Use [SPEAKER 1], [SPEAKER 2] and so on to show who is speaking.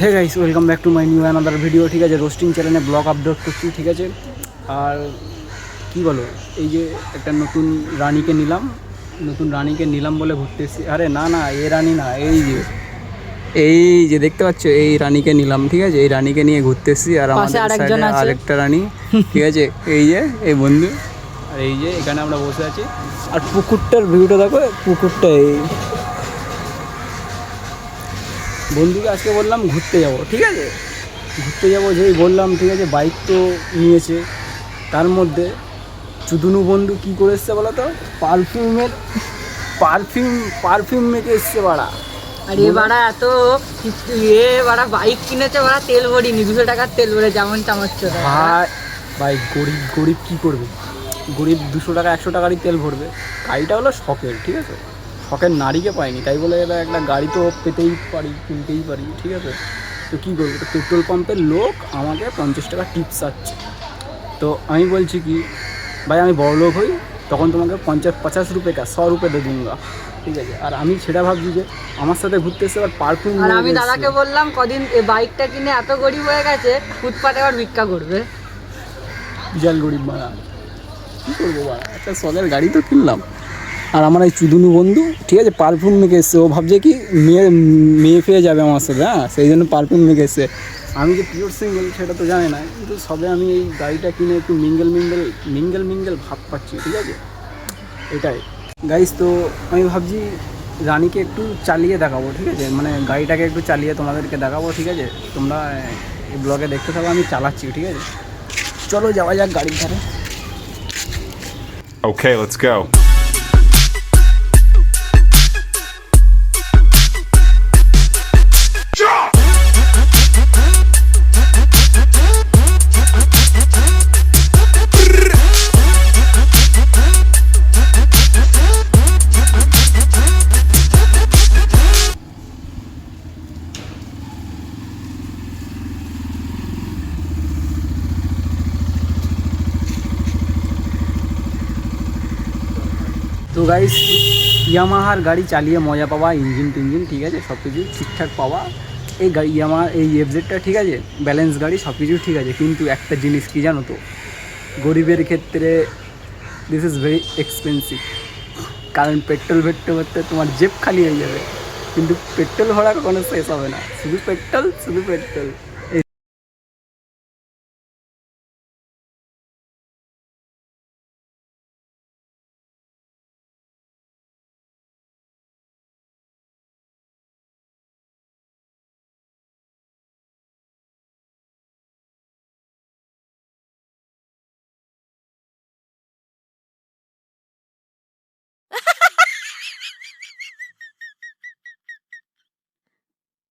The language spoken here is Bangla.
[SPEAKER 1] Hey guys, welcome back to my new another video. ঠিক আছে, রোস্টিং চ্যানেলে ব্লগ আপলোড করছি। ঠিক আছে, আর কি বলো, এই যে একটা নতুন রানীকে নিলাম বলে ঘুরতে এসেছি। আরে না না, এ রানী না, এই যে দেখতে পাচ্ছ, এই রানীকে নিলাম। ঠিক আছে, এই রানীকে নিয়ে ঘুরতে এসেছি। আর আমাদের সাইডে আরেকটা রানী। ঠিক আছে, এই বন্ধু, আর এই যে এখানে আমরা বসে আছি। আর পুকুরটার ভিউটা দেখো, পুকুরটা এই বন্ধুকে আজকে বললাম ঘুরতে যাব। ঠিক আছে, ঘুরতে যাব যেই বললাম, ঠিক আছে, বাইক তো নিয়েছে। তার মধ্যে চুদুনু বন্ধু কী করে এসছে বলো তো, পারফিউম মেখে এসছে বাড়া।
[SPEAKER 2] আর এ বাড়া এত বাড়া বাইক কিনেছে, বাড়া তেল ভরিনি, 200 টাকার তেল ভরে যেমন চামাচ্ছে
[SPEAKER 1] ভাই গরিব কী করবে? গরিব 200 টাকা 100 টাকারই তেল ভরবে। গাড়িটা হলো শখের, ঠিক আছে, শখের নারীকে পাইনি, তাই বলে এবার একটা গাড়ি তো পেতেই পারি, কিনতেই পারি। ঠিক আছে, তো কী করবো, তো পেট্রোল পাম্পের লোক আমাকে 50 টাকা টিপস আসছে। তো আমি বলছি কি, ভাই আমি বড় লোক হই তখন তোমাকে 50 রুপে 100 রুপে দে দুঙ্গা। ঠিক আছে, আর আমি সেটা ভাবছি যে আমার সাথে ঘুরতে এসে আবার পারফিউম।
[SPEAKER 2] আর আমি দাদাকে বললাম কদিন এই বাইকটা কিনে এত গরিব হয়ে গেছে, ফুটপাতে আবার ভিক্ষা করবে।
[SPEAKER 1] বিশাল গরিব মারা, কী করবো বাড়া, একটা শখের গাড়ি তো কিনলাম। আর আমার এই চুদুনু বন্ধু, ঠিক আছে, পারফিউম মেখে এসছে। ও ভাবছে কি মেয়ে পেয়ে যাবে আমার সাথে, হ্যাঁ, সেই জন্য পারফিউম মেখে এসছে। আমি যে পিওর সিঙ্গেল সেটা তো জানি না, কিন্তু সবে আমি এই গাড়িটা কিনে একটু মিঙ্গেল ভাব পাচ্ছি। ঠিক আছে, এটাই গাইস। তো আমি ভাবছি রানীকে একটু চালিয়ে দেখাবো। ঠিক আছে, মানে গাড়িটাকে একটু চালিয়ে তোমাদেরকে দেখাবো। ঠিক আছে, তোমরা এই ব্লগে দেখতে থাকো, আমি চালাচ্ছি। ঠিক আছে, চলো যাওয়া যাক গাড়ির ধারে।
[SPEAKER 3] Okay, let's go.
[SPEAKER 1] তো গাইস, ইয়ামাহার গাড়ি চালিয়ে মজা পাওয়া, ইঞ্জিন টিঞ্জিন ঠিক আছে, সব কিছু ঠিকঠাক পাওয়া। এই গাড়ি ইয়ামাহা, এই এফজেডটা ঠিক আছে, ব্যালেন্স গাড়ি, সব কিছু ঠিক আছে। কিন্তু একটা জিনিস কি জানো তো, গরিবের ক্ষেত্রে দিস ইজ ভেরি এক্সপেন্সিভ। কারণ পেট্রোল ভরতে ভরতে তোমার জেব খালি হয়ে যাবে, কিন্তু পেট্রোল ভরা কখনো শেষ হবে না, শুধু পেট্রোল।